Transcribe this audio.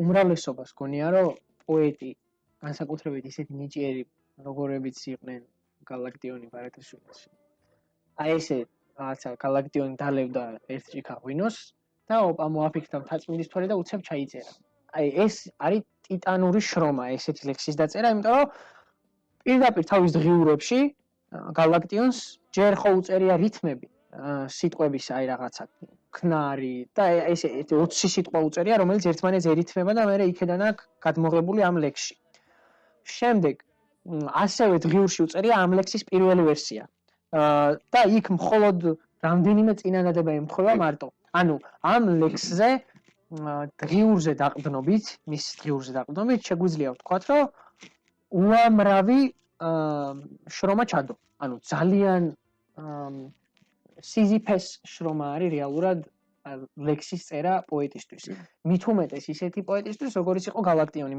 უმრავლესობას გონია რომ პოეტი განსაკუთრებით ისეთი ნიჭიერი როგორებიც იყვნენ გალაქტიონი ბარათაშვილში. აი ესე რაღაცა გალაქტიონი დალევდა ერთ ჭიქა ღვინოს და ოპა მოაფიქრდა მთაწმინდის თვალი და უცებ ჩაიწერა. აი ეს არის ტიტანური შრომა ესეთი ლექსის დაწერა, იმიტომ რომ პირდაპირ თავის დღიურებში გალაქტიონს ჯერ ხო უწერია რითმები, სიტყვების აი რაღაცა ქნარი და ესე 20 სიტყვა უწერია, რომელიც ერთმანეთს ერითმება და მერე იქედან აქვს გადმოღებული ამ ლექსში. შემდეგ ასევე დღიურში უწერია ამ ლექსის პირველი ვერსია. და იქ მხოლოდ რამდენიმე წინადადება ემთხვევა მარტო. ანუ ამ ლექსზე დღიურზე დაყრდნობით, მის დღიურზე დაყრდნობით შეგვიძლია ვთქვათ, რომ უამრავი შრომა ჩადო. ანუ ძალიან სიზიფეს შრომა არის რეალურად ლექსის წერა პოეტისთვის. მით უმეტეს ისეთი პოეტისთვის, როგორიც იყო გალაქტიონი.